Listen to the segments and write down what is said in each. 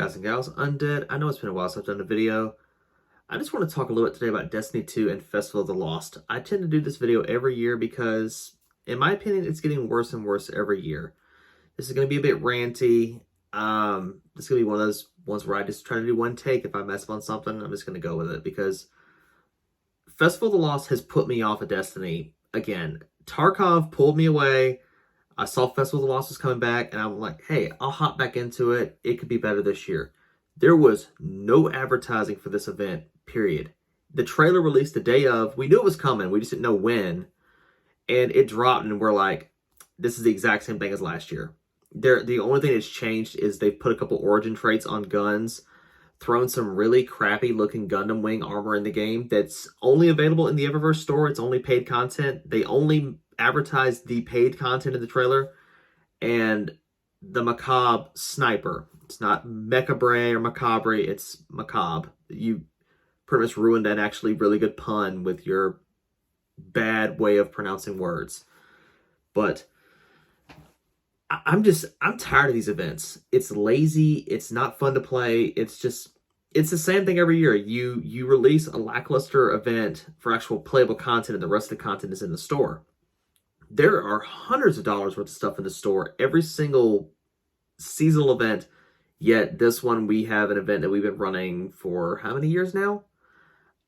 guys and gals, Undead. I know it's been a while since I've done a video. I just want to talk a little bit today about Destiny 2 and Festival of the Lost. I tend to do this video every year because, in my opinion, it's getting worse and worse every year. This is going to be a bit ranty. This is going to be one of those ones where I just try to do one take. If I mess up on something, I'm just going to go with it because Festival of the Lost has put me off of Destiny again. Tarkov pulled me away. I saw Festival of the Lost was coming back, and I'm like, hey, I'll hop back into it. It could be better this year. There was no advertising for this event, period. The trailer released the day of. We knew it was coming. We just didn't know when. And it dropped, and we're like, this is the exact same thing as last year. The only thing that's changed is they've put a couple origin traits on guns, thrown some really crappy-looking Gundam Wing armor in the game that's only available in the Eververse store. It's only paid content. They only advertised the paid content in the trailer, and the macabre sniper. It's not Mechabre or Macabre, it's macabre. You pretty much ruined an actually really good pun with your bad way of pronouncing words. But I'm tired of these events. It's lazy, it's not fun to play, it's the same thing every year. You release a lackluster event for actual playable content, and the rest of the content is in the store. There are hundreds of dollars worth of stuff in the store every single seasonal event, yet this one we have an event that we've been running for how many years now?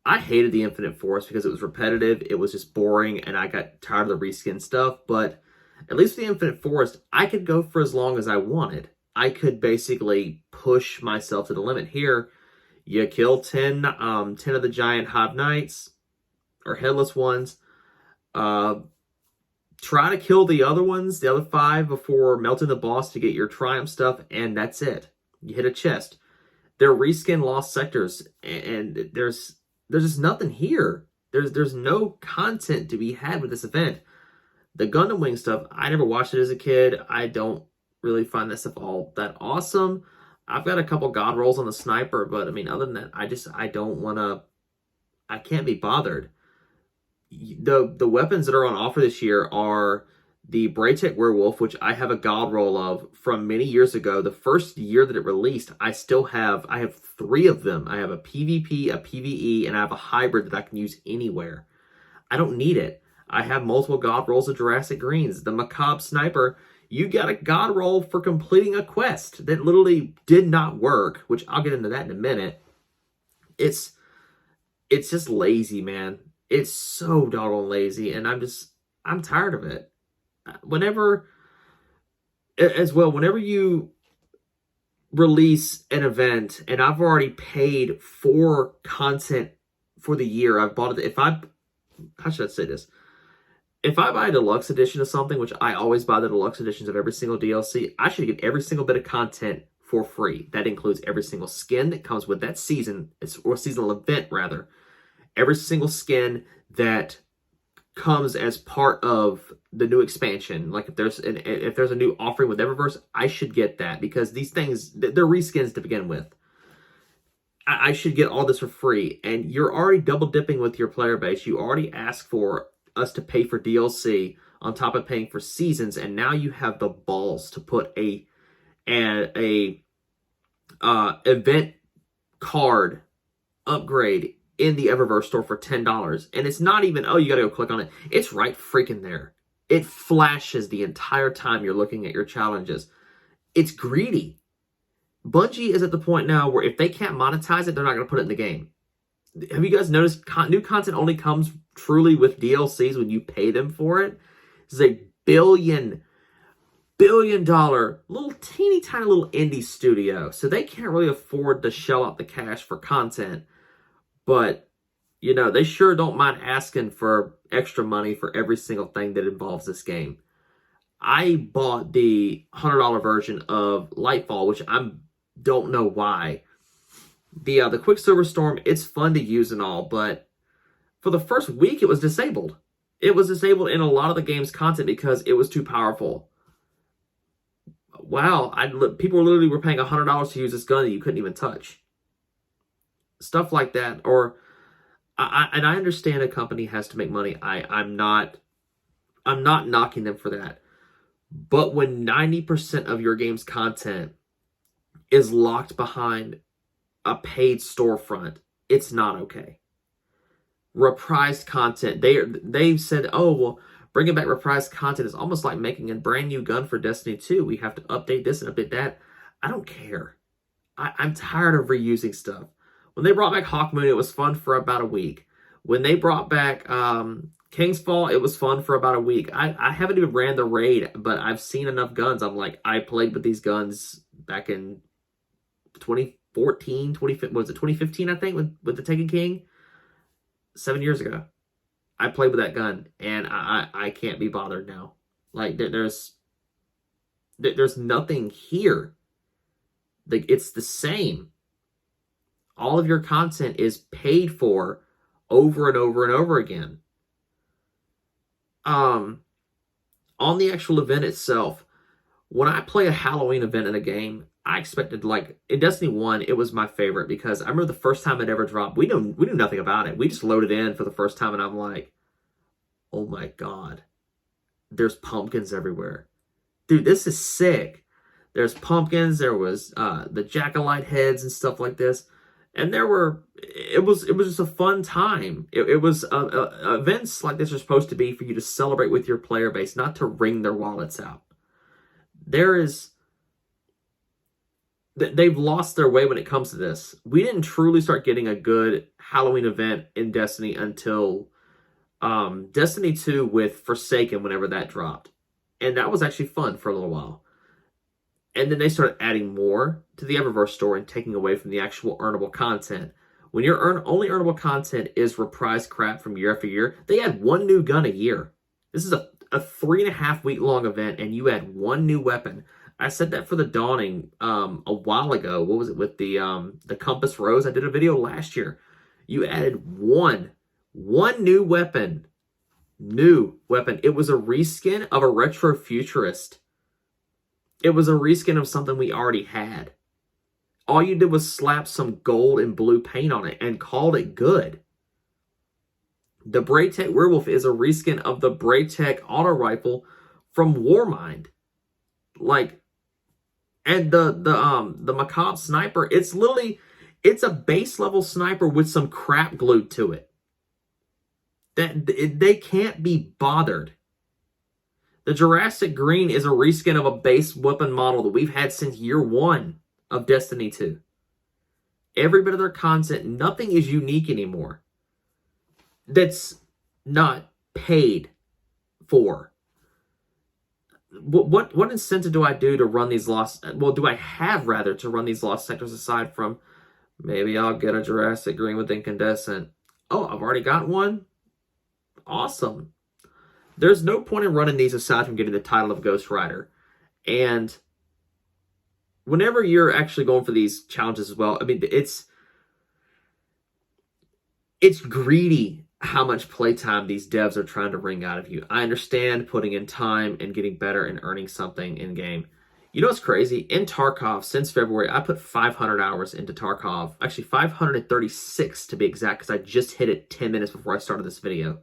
I hated the Infinite Forest because it was repetitive, it was just boring, and I got tired of the reskin stuff, but at least with the Infinite Forest, I could go for as long as I wanted. I could basically push myself to the limit. Here, you kill 10 of the giant Hive Knights, or Headless ones, try to kill the other ones, the other 5, before melting the boss to get your triumph stuff, and that's it. You hit a chest. They're reskin lost sectors, and there's just nothing here. There's no content to be had with this event. The Gundam Wing stuff, I never watched it as a kid. I don't really find that stuff all that awesome. I've got a couple god rolls on the sniper, but I mean, other than that, I can't be bothered. The weapons that are on offer this year are the Braytech Werewolf, which I have a god roll of from many years ago. The first year that it released, I have 3 of them. I have a PvP, a PvE, and I have a hybrid that I can use anywhere. I don't need it. I have multiple god rolls of Jurassic Greens. The Macabre Sniper, you got a god roll for completing a quest that literally did not work, which I'll get into that in a minute. It's just lazy, man. It's so doggone lazy, and I'm tired of it. Whenever you release an event, and I've already paid for content for the year, I've bought it. How should I say this? If I buy a deluxe edition of something, which I always buy the deluxe editions of every single DLC, I should get every single bit of content for free. That includes every single skin that comes with that season, or seasonal event rather. Every single skin that comes as part of the new expansion. Like if there's a new offering with Eververse, I should get that, because these things, they're reskins to begin with. I should get all this for free, and you're already double dipping with your player base. You already asked for us to pay for DLC on top of paying for seasons, and now you have the balls to put a event card upgrade in the Eververse store for $10. And it's not even, oh, you gotta go click on it. It's right freaking there. It flashes the entire time you're looking at your challenges. It's greedy. Bungie is at the point now where if they can't monetize it, they're not gonna put it in the game. Have you guys noticed new content only comes truly with DLCs when you pay them for it? This is a billion dollar little teeny tiny little indie studio, so they can't really afford to shell out the cash for content. But, you know, they sure don't mind asking for extra money for every single thing that involves this game. I bought the $100 version of Lightfall, which I don't know why. The Quicksilver Storm, it's fun to use and all, but for the first week, it was disabled. It was disabled in a lot of the game's content because it was too powerful. Wow, people literally were paying $100 to use this gun that you couldn't even touch. Stuff like that. Or I understand a company has to make money. I'm not knocking them for that. But when 90% of your game's content is locked behind a paid storefront, it's not okay. Reprised content, they've said, oh, well, bringing back reprised content is almost like making a brand new gun for Destiny 2. We have to update this and update that. I don't care. I'm tired of reusing stuff. When they brought back Hawkmoon, it was fun for about a week. When they brought back King's Fall, it was fun for about a week. I haven't even ran the raid, but I've seen enough guns. I'm like, I played with these guns back in 2014, 2015, I think, with the Taken King. 7 years ago. I played with that gun, and I can't be bothered now. Like, there's nothing here. Like, it's the same. All of your content is paid for over and over and over again. On the actual event itself, when I play a Halloween event in a game, I expected, like, in Destiny 1, it was my favorite because I remember the first time it ever dropped, we knew nothing about it. We just loaded in for the first time, and I'm like, oh my god, there's pumpkins everywhere. Dude, this is sick. There's pumpkins, there was the jack-o'-lantern heads and stuff like this. And it was just a fun time. It was events like this are supposed to be for you to celebrate with your player base, not to wring their wallets out. They've lost their way when it comes to this. We didn't truly start getting a good Halloween event in Destiny until Destiny 2 with Forsaken, whenever that dropped. And that was actually fun for a little while. And then they started adding more to the Eververse store and taking away from the actual earnable content. When your only earnable content is reprised crap from year after year, they add one new gun a year. This is a 3.5 week long event, and you add one new weapon. I said that for the Dawning a while ago. What was it with the Compass Rose? I did a video last year. You added one new weapon. It was a reskin of a retro futurist. It was a reskin of something we already had. All you did was slap some gold and blue paint on it and called it good. The Braytech Werewolf is a reskin of the Braytech auto rifle from Warmind. Like, and the Macabre Sniper, it's a base level sniper with some crap glued to it. They can't be bothered. The Jurassic Green is a reskin of a base weapon model that we've had since year 1 of Destiny 2. Every bit of their content, nothing is unique anymore. That's not paid for. What incentive do I do to run these lost... Well, do I have, rather, to run these lost sectors aside from maybe I'll get a Jurassic Green with Incandescent. Oh, I've already got one? Awesome. There's no point in running these aside from getting the title of Ghost Rider. And whenever you're actually going for these challenges as well, I mean, it's greedy how much playtime these devs are trying to wring out of you. I understand putting in time and getting better and earning something in-game. You know what's crazy? In Tarkov, since February, I put 500 hours into Tarkov. Actually, 536 to be exact, because I just hit it 10 minutes before I started this video.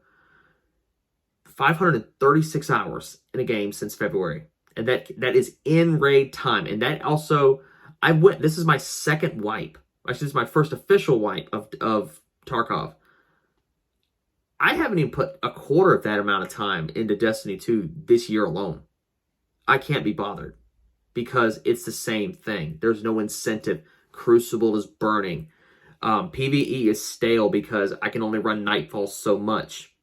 536 hours in a game since February. And that is in raid time. And that also, this is my second wipe. Actually, this is my first official wipe of Tarkov. I haven't even put a quarter of that amount of time into Destiny 2 this year alone. I can't be bothered because it's the same thing. There's no incentive. Crucible is burning. PvE is stale because I can only run Nightfall so much.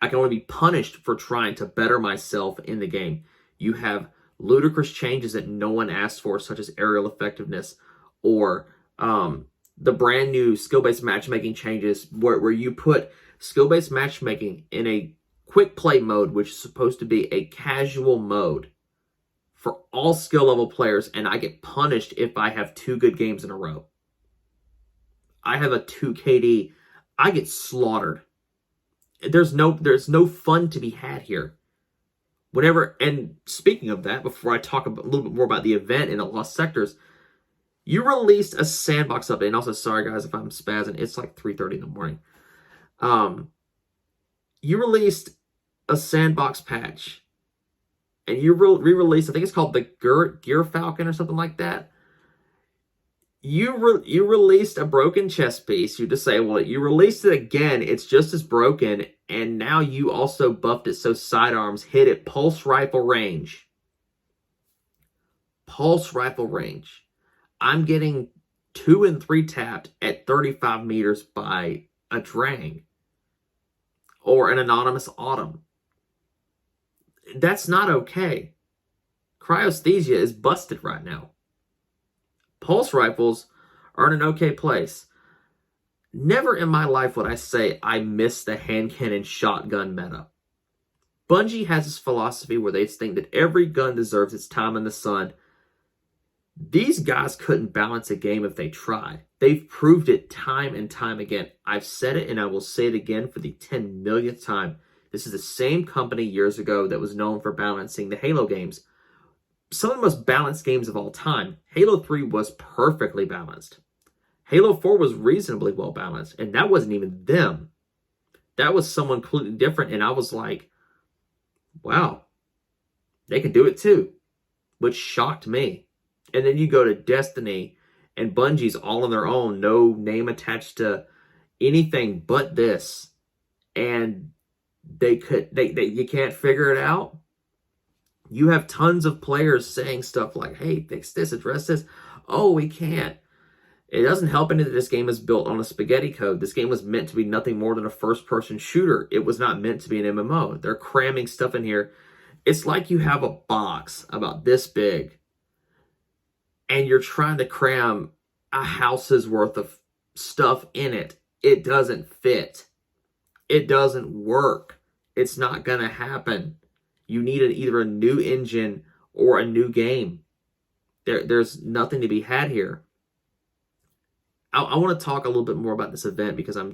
I can only be punished for trying to better myself in the game. You have ludicrous changes that no one asked for, such as aerial effectiveness, or the brand new skill-based matchmaking changes where you put skill-based matchmaking in a quick play mode, which is supposed to be a casual mode for all skill level players, and I get punished if I have 2 good games in a row. I have a 2 KD. I get slaughtered. There's no fun to be had here. And speaking of that, before I talk a little bit more about the event in the Lost Sectors, you released a sandbox update. And also, sorry guys if I'm spazzing, it's like 3:30 in the morning. You released a sandbox patch, and you re-released, I think it's called the Gear Falcon or something like that. You released a broken chess piece. You disable it. You released it again. It's just as broken. And now you also buffed it so sidearms hit at pulse rifle range. Pulse rifle range. I'm getting 2 and 3 tapped at 35 meters by a Drang or an anonymous Autumn. That's not okay. Cryosthesia is busted right now. Pulse rifles are in an okay place. Never in my life would I say I miss the hand cannon shotgun meta. Bungie has this philosophy where they think that every gun deserves its time in the sun. These guys couldn't balance a game if they tried. They've proved it time and time again. I've said it and I will say it again for the 10 millionth time. This is the same company years ago that was known for balancing the Halo games. Some of the most balanced games of all time. Halo 3 was perfectly balanced. Halo 4 was reasonably well balanced, and that wasn't even them. That was someone completely different, and I was like, wow, they can do it too, which shocked me. And then you go to Destiny, and Bungie's all on their own, no name attached to anything but this, and you can't figure it out. You have tons of players saying stuff like, hey, fix this, address this. Oh, we can't. It doesn't help any that this game is built on a spaghetti code. This game was meant to be nothing more than a first-person shooter. It was not meant to be an MMO. They're cramming stuff in here. It's like you have a box about this big, and you're trying to cram a house's worth of stuff in it. It doesn't fit. It doesn't work. It's not going to happen. You need either a new engine or a new game. There's nothing to be had here. I want to talk a little bit more about this event because I'm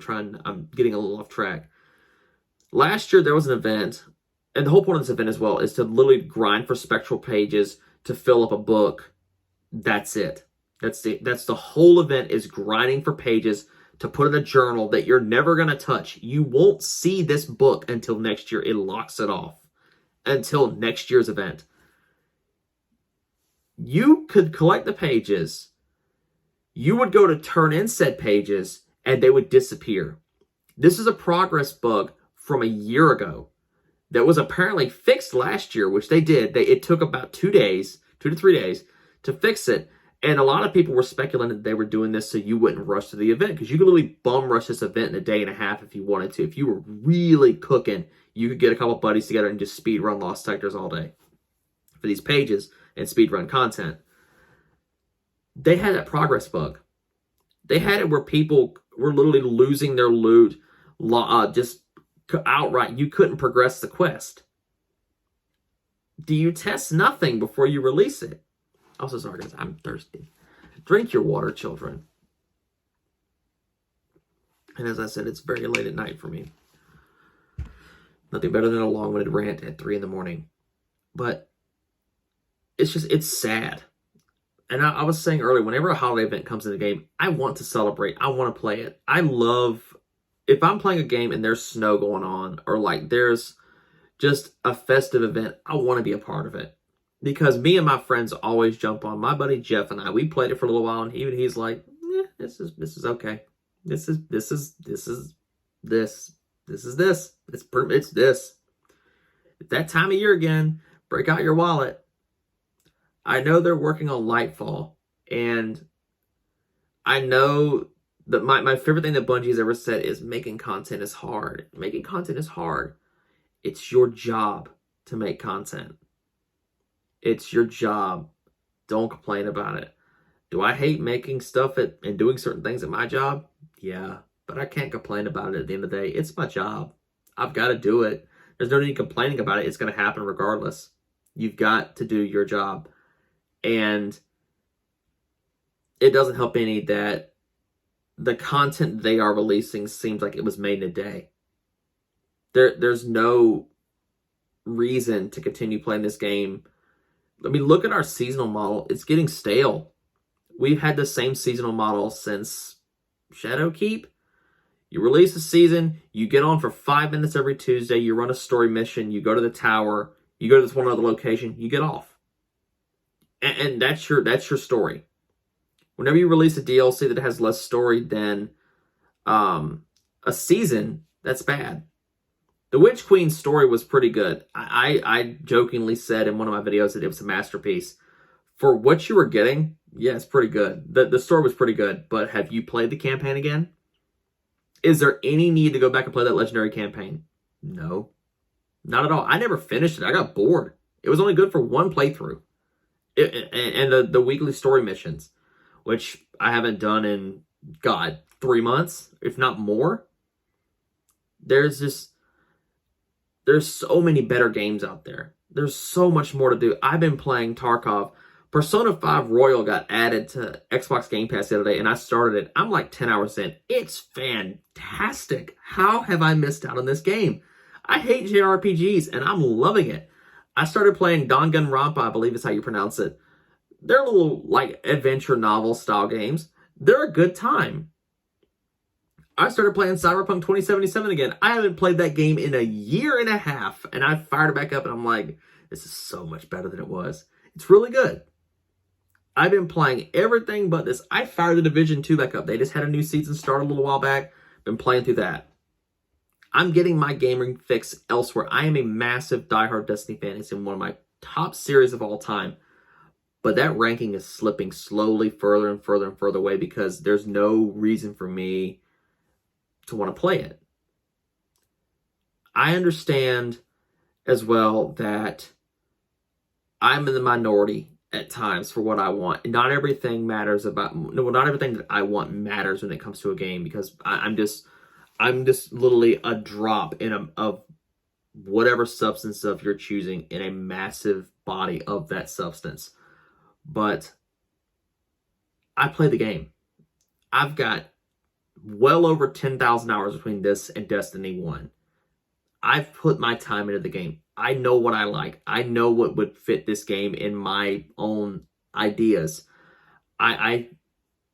getting a little off track. Last year there was an event, and the whole point of this event as well is to literally grind for spectral pages to fill up a book. That's it. That's the whole event, is grinding for pages to put in a journal that you're never going to touch. You won't see this book until next year. It locks it off until next year's event. You could collect the pages. You would go to turn in said pages, and they would disappear. This is a progress bug from a year ago that was apparently fixed last year, which they did. It took about 2 to 3 days to fix it. And a lot of people were speculating that they were doing this so you wouldn't rush to the event, because you could literally bum rush this event in a day and a half if you wanted to. If you were really cooking, you could get a couple buddies together and just speed run Lost Sectors all day for these pages and speed run content. They had that progress bug. They had it where people were literally losing their loot just outright. You couldn't progress the quest. Do you test nothing before you release it? Also, sorry guys, I'm thirsty. Drink your water, children. And as I said, it's very late at night for me. Nothing better than a long-winded rant at 3 in the morning. But it's sad. And I was saying earlier, whenever a holiday event comes in the game, I want to celebrate. I want to play it. I love, if I'm playing a game and there's snow going on, or like there's just a festive event, I want to be a part of it. Because me and my friends always jump on. My buddy Jeff and I, we played it for a little while, and even he's like, this is okay. This is this. It's this. It's that time of year again. Break out your wallet. I know they're working on Lightfall, and I know that my favorite thing that Bungie's ever said is making content is hard. Making content is hard. It's your job to make content. It's your job. Don't complain about it. Do I hate making stuff and doing certain things at my job? Yeah, but I can't complain about it at the end of the day. It's my job. I've got to do it. There's no need complaining about it. It's going to happen regardless. You've got to do your job. And it doesn't help any that the content they are releasing seems like it was made in a day. There's no reason to continue playing this game. I mean, look at our seasonal model. It's getting stale. We've had the same seasonal model since Shadowkeep. You release a season, you get on for 5 minutes every Tuesday, you run a story mission, you go to the tower, you go to this one other location, you get off. And that's your story. Whenever you release a DLC that has less story than a season, that's bad. The Witch Queen's story was pretty good. I jokingly said in one of my videos that it was a masterpiece. For what you were getting, yeah, it's pretty good. The story was pretty good, but have you played the campaign again? Is there any need to go back and play that legendary campaign? No. Not at all. I never finished it. I got bored. It was only good for one playthrough. And the weekly story missions, which I haven't done in, God, 3 months, if not more. There's so many better games out there. There's so much more to do. I've been playing Tarkov. Persona 5 Royal got added to Xbox Game Pass the other day, and I started it. I'm like 10 hours in. It's fantastic. How have I missed out on this game? I hate JRPGs, and I'm loving it. I started playing Danganronpa, I believe is how you pronounce it. They're little, like, adventure novel style games. They're a good time. I started playing Cyberpunk 2077 again. I haven't played that game in a year and a half, and I fired it back up, and I'm like, this is so much better than it was. It's really good. I've been playing everything but this. I fired the Division 2 back up. They just had a new season start a little while back. Been playing through that. I'm getting my gaming fix elsewhere. I am a massive diehard Destiny fan. It's in one of my top series of all time. But that ranking is slipping slowly further and further and further away because there's no reason for me to want to play it. I understand as well that I'm in the minority at times for what I want. Not everything matters about, no, not everything that I want matters when it comes to a game because I'm just literally a drop in of whatever substance of you're choosing in a massive body of that substance. But I play the game. I've got well over 10,000 hours between this and Destiny 1. I've put my time into the game. I know what I like. I know what would fit this game in my own ideas.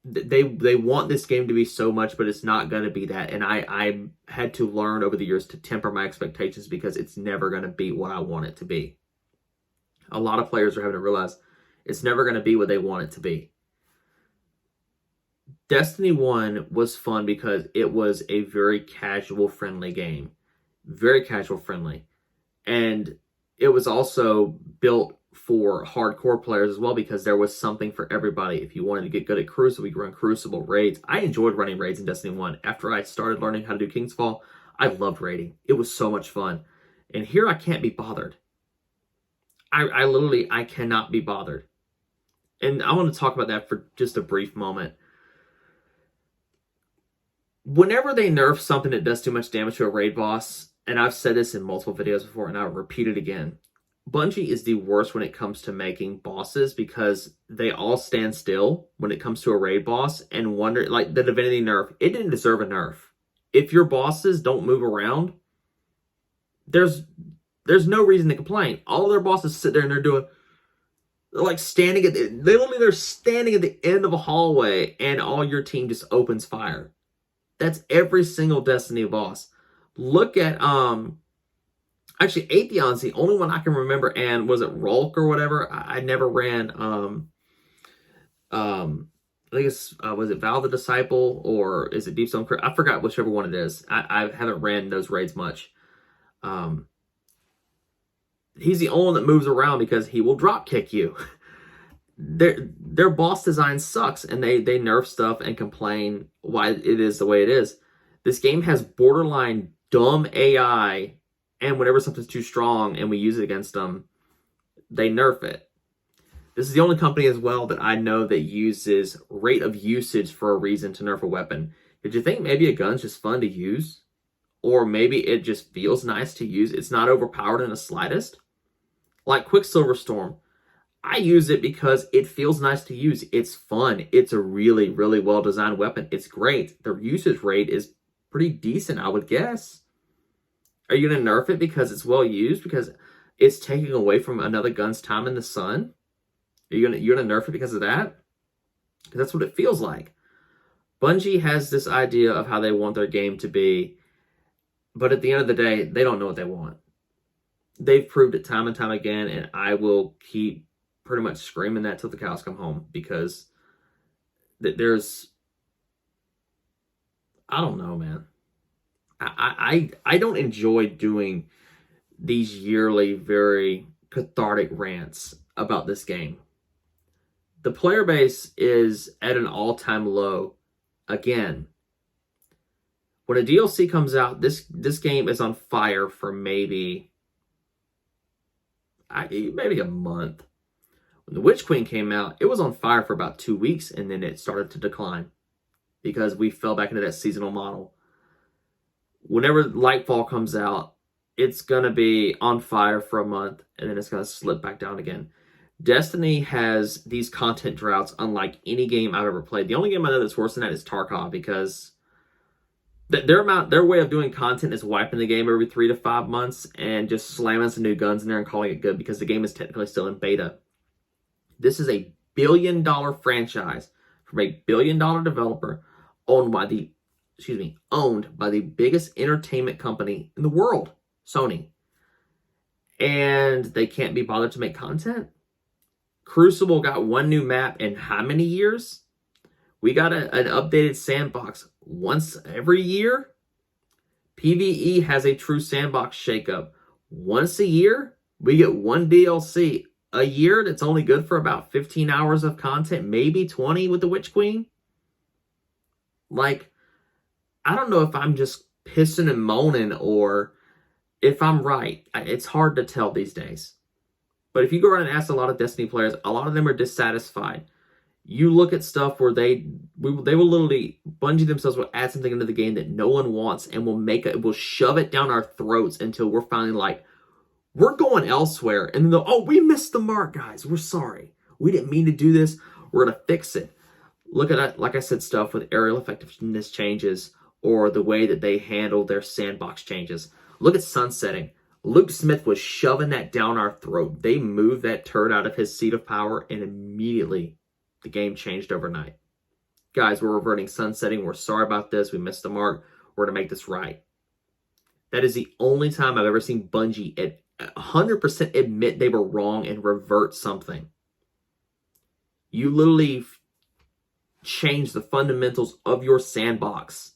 They want this game to be so much, but it's not going to be that. And I had to learn over the years to temper my expectations because it's never going to be what I want it to be. A lot of players are having to realize it's never going to be what they want it to be. Destiny 1 was fun because it was a very casual friendly game. Very casual friendly. And it was also built for hardcore players as well because there was something for everybody. If you wanted to get good at Crucible, you could run Crucible raids. I enjoyed running raids in Destiny 1. After I started learning how to do Kingsfall, I loved raiding. It was so much fun. And here I can't be bothered. I literally cannot be bothered. And I want to talk about that for just a brief moment. Whenever they nerf something that does too much damage to a raid boss, and I've said this in multiple videos before, and I'll repeat it again, Bungie is the worst when it comes to making bosses because they all stand still when it comes to a raid boss and wonder, like the Divinity nerf, it didn't deserve a nerf. If your bosses don't move around, there's no reason to complain. All of their bosses sit there and they're like standing at they're standing at the end of a hallway and all your team just opens fire. That's every single Destiny boss. Look at actually Atheon's the only one I can remember, and was it Rolk or whatever? I never ran I think it's was it Val the Disciple or is it Deep Stone? I forgot whichever one it is. I haven't ran those raids much. He's the only one that moves around because he will drop kick you. Their boss design sucks, and they nerf stuff and complain why it is the way it is. This game has borderline dumb AI, and whenever something's too strong and we use it against them, they nerf it. This is the only company as well that I know that uses rate of usage for a reason to nerf a weapon. Did you think maybe a gun's just fun to use? Or maybe it just feels nice to use? It's not overpowered in the slightest? Like Quicksilver Storm. I use it because it feels nice to use. It's fun. It's a really, really well-designed weapon. It's great. The usage rate is pretty decent, I would guess. Are you going to nerf it because it's well-used? Because it's taking away from another gun's time in the sun? You're gonna nerf it because of that? Because that's what it feels like. Bungie has this idea of how they want their game to be, but at the end of the day, they don't know what they want. They've proved it time and time again, and I will keep pretty much screaming that till the cows come home because there's, I don't know, man. I don't enjoy doing these yearly, very cathartic rants about this game. The player base is at an all-time low again. When a DLC comes out, this game is on fire for maybe a month. When the Witch Queen came out, it was on fire for about 2 weeks, and then it started to decline because we fell back into that seasonal model. Whenever Lightfall comes out, it's going to be on fire for a month, and then it's going to slip back down again. Destiny has these content droughts unlike any game I've ever played. The only game I know that's worse than that is Tarkov, because their way of doing content is wiping the game every 3 to 5 months and just slamming some new guns in there and calling it good because the game is technically still in beta. This is a billion-dollar franchise from a billion-dollar developer owned by the biggest entertainment company in the world, Sony. And they can't be bothered to make content? Crucible got one new map in how many years? We got an updated sandbox once every year. PvE has a true sandbox shakeup once a year. We get one DLC a year that's only good for about 15 hours of content, maybe 20 with the Witch Queen. Like, I don't know if I'm just pissing and moaning or if I'm right. It's hard to tell these days. But if you go around and ask a lot of Destiny players, a lot of them are dissatisfied. You look at stuff where they will literally, Bungie themselves will add something into the game that no one wants and will shove it down our throats until we're finally like, we're going elsewhere. And then they'll, oh, we missed the mark, guys. We're sorry. We didn't mean to do this. We're going to fix it. Look at that, like I said, stuff with aerial effectiveness changes or the way that they handle their sandbox changes. Look at sunsetting. Luke Smith was shoving that down our throat. They moved that turd out of his seat of power, and immediately the game changed overnight. Guys, we're reverting sunsetting. We're sorry about this. We missed the mark. We're going to make this right. That is the only time I've ever seen Bungie at 100% admit they were wrong and revert something. You literally change the fundamentals of your sandbox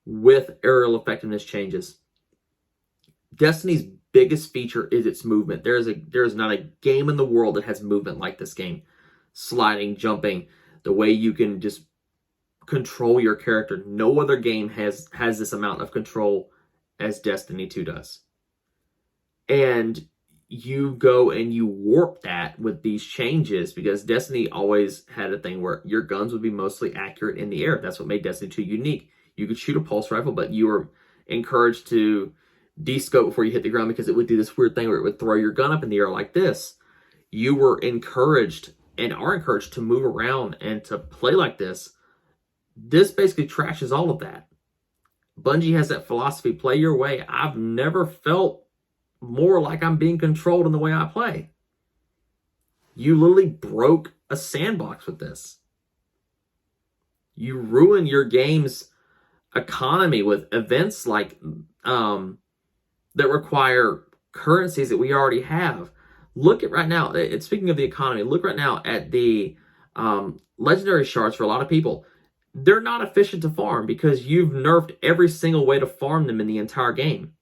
with aerial effectiveness changes. Destiny's biggest feature is its movement. There is not a game in the world that has movement like this game. Sliding, jumping, the way you can just control your character. No other game has this amount of control as Destiny 2 does. And you go and you warp that with these changes because Destiny always had a thing where your guns would be mostly accurate in the air. That's what made Destiny 2 unique. You could shoot a pulse rifle, but you were encouraged to de-scope before you hit the ground because it would do this weird thing where it would throw your gun up in the air like this. You were encouraged and are encouraged to move around and to play like this. This basically trashes all of that. Bungie has that philosophy, play your way. I've never felt more like I'm being controlled in the way I play. You literally broke a sandbox with this. You ruin your game's economy with events like that require currencies that we already have. Look at right now, speaking of the economy, look right now at the legendary shards for a lot of people. They're not efficient to farm because you've nerfed every single way to farm them in the entire game.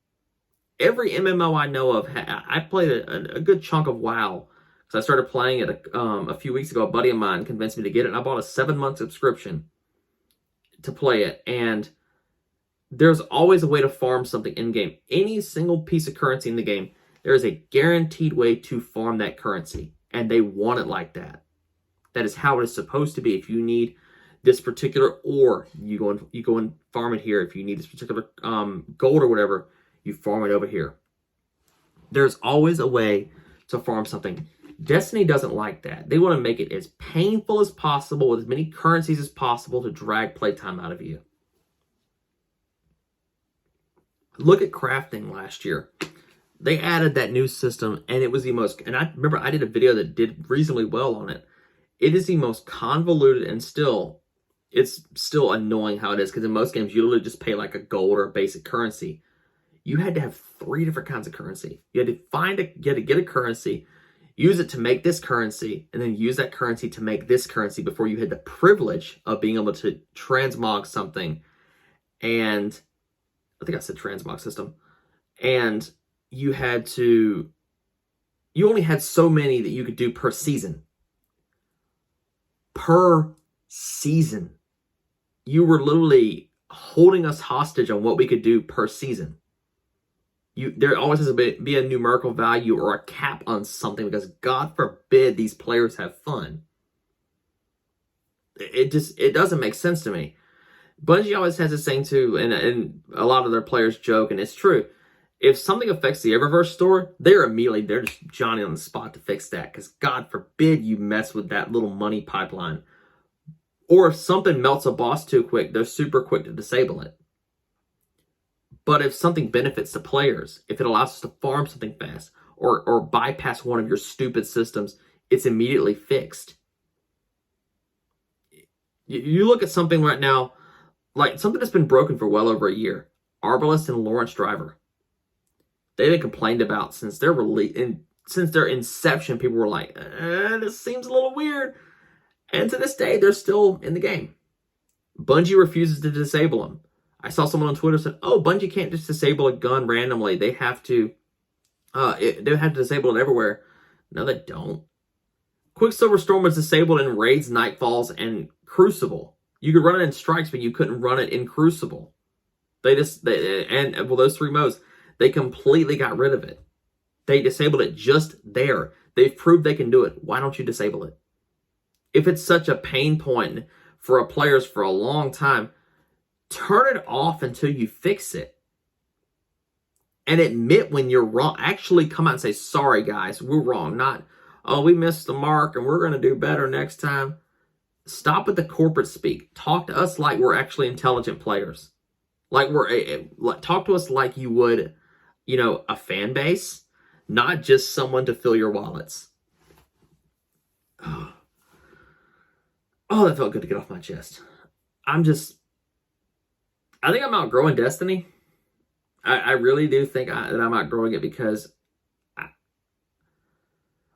Every MMO I know of, I played a good chunk of WoW. So I started playing it a few weeks ago. A buddy of mine convinced me to get it, and I bought a 7-month subscription to play it. And there's always a way to farm something in-game. Any single piece of currency in the game, there is a guaranteed way to farm that currency. And they want it like that. That is how it is supposed to be. If you need this particular ore, you go and farm it here. If you need this particular gold or whatever, you farm it over here. There's always a way to farm something. Destiny doesn't like that. They want to make it as painful as possible with as many currencies as possible to drag playtime out of you. Look at crafting last year. They added that new system, and it was the most, and I remember I did a video that did reasonably well on it. It is the most convoluted, and it's still annoying how it is, because in most games, you literally just pay like a gold or a basic currency. You had to have 3 different kinds of currency. You had to get a currency. use it to make this currency, and then use that currency to make this currency before you had the privilege of being able to transmog something. And I think I said transmog system. And you only had so many that you could do per season. Per season. You were literally holding us hostage on what we could do per season. There always has to be a numerical value or a cap on something, because God forbid these players have fun. It doesn't make sense to me. Bungie always has this thing too, and a lot of their players joke, and it's true. If something affects the Eververse store, they're just Johnny on the spot to fix that, because God forbid you mess with that little money pipeline. Or if something melts a boss too quick, they're super quick to disable it. But if something benefits the players, if it allows us to farm something fast, or bypass one of your stupid systems, it's immediately fixed. You look at something right now, like something that's been broken for well over a year. Arbalest and Lawrence Driver. They've been complained about since their inception. People were like, this seems a little weird. And to this day, they're still in the game. Bungie refuses to disable them. I saw someone on Twitter said, "Oh, Bungie can't just disable a gun randomly. They have to disable it everywhere." No, they don't. Quicksilver Storm was disabled in Raids, Nightfalls, and Crucible. You could run it in Strikes, but you couldn't run it in Crucible. Those 3 modes, they completely got rid of it. They disabled it just there. They've proved they can do it. Why don't you disable it? If it's such a pain point for players for a long time, turn it off until you fix it. And admit when you're wrong. Actually come out and say, sorry guys, we're wrong. Not, oh, we missed the mark and we're going to do better next time. Stop with the corporate speak. Talk to us like we're actually intelligent players. Talk to us like you would, a fan base, not just someone to fill your wallets. Oh, that felt good to get off my chest. I think I'm outgrowing Destiny. I really do think that I'm outgrowing it, because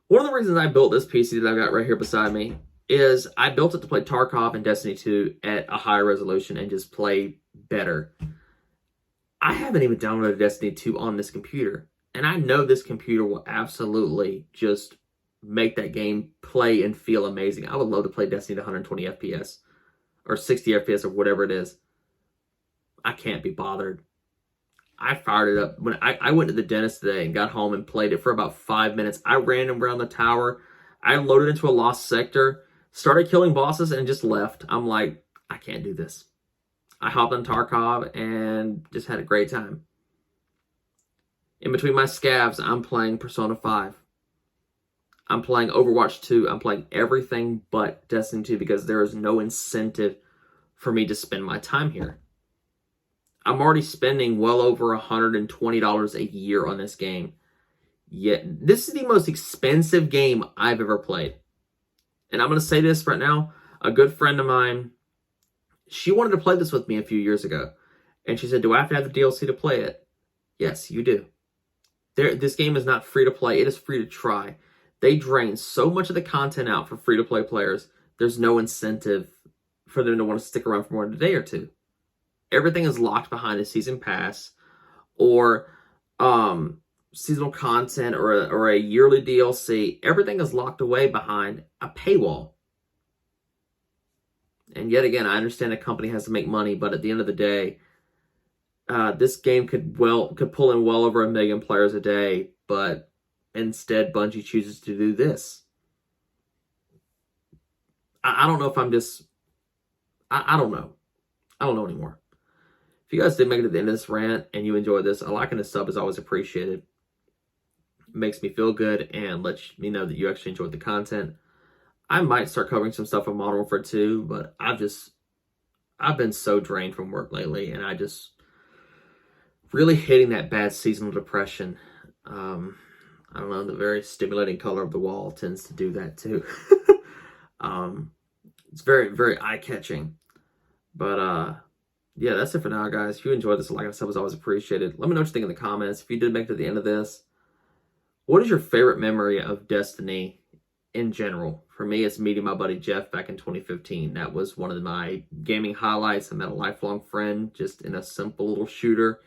one of the reasons I built this PC that I've got right here beside me is I built it to play Tarkov and Destiny 2 at a higher resolution and just play better. I haven't even downloaded Destiny 2 on this computer, and I know this computer will absolutely just make that game play and feel amazing. I would love to play Destiny at 120 FPS or 60 FPS or whatever it is. I can't be bothered. I fired it up. When I went to the dentist today and got home and played it for about 5 minutes. I ran around the tower. I loaded into a lost sector, started killing bosses, and just left. I'm like, I can't do this. I hopped on Tarkov and just had a great time. In between my scavs, I'm playing Persona 5. I'm playing Overwatch 2. I'm playing everything but Destiny 2, because there is no incentive for me to spend my time here. I'm already spending well over $120 a year on this game. Yet, this is the most expensive game I've ever played. And I'm going to say this right now. A good friend of mine, she wanted to play this with me a few years ago. And she said, do I have to have the DLC to play it? Yes, you do. This game is not free to play. It is free to try. They drain so much of the content out for free-to-play players, there's no incentive for them to want to stick around for more than a day or two. Everything is locked behind a season pass or seasonal content or a yearly DLC. Everything is locked away behind a paywall. And yet again, I understand a company has to make money, but at the end of the day, this game could pull in well over 1 million players a day, but instead Bungie chooses to do this. I don't know if I'm just... I don't know. I don't know anymore. If you guys did make it to the end of this rant and you enjoyed this, a like and a sub is always appreciated. It makes me feel good and lets me know that you actually enjoyed the content. I might start covering some stuff on Modern Warfare 2, but I've been so drained from work lately, and I just really hitting that bad seasonal depression. I don't know, the very stimulating color of the wall tends to do that too. It's very, very eye-catching. But yeah, that's it for now, guys. If you enjoyed this, a like and sub is always appreciated. Let me know what you think in the comments. If you did make it to the end of this, What is your favorite memory of Destiny in general? For me, it's meeting my buddy Jeff back in 2015. That was one of my gaming highlights. I met a lifelong friend just in a simple little shooter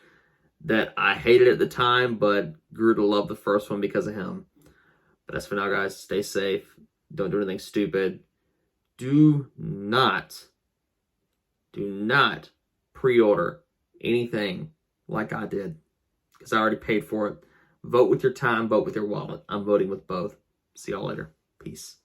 that I hated at the time, but grew to love the first one because of him. But as for now, guys, stay safe. Don't do anything stupid. Do not pre-order anything like I did, because I already paid for it. Vote with your time, vote with your wallet. I'm voting with both. See y'all later. Peace.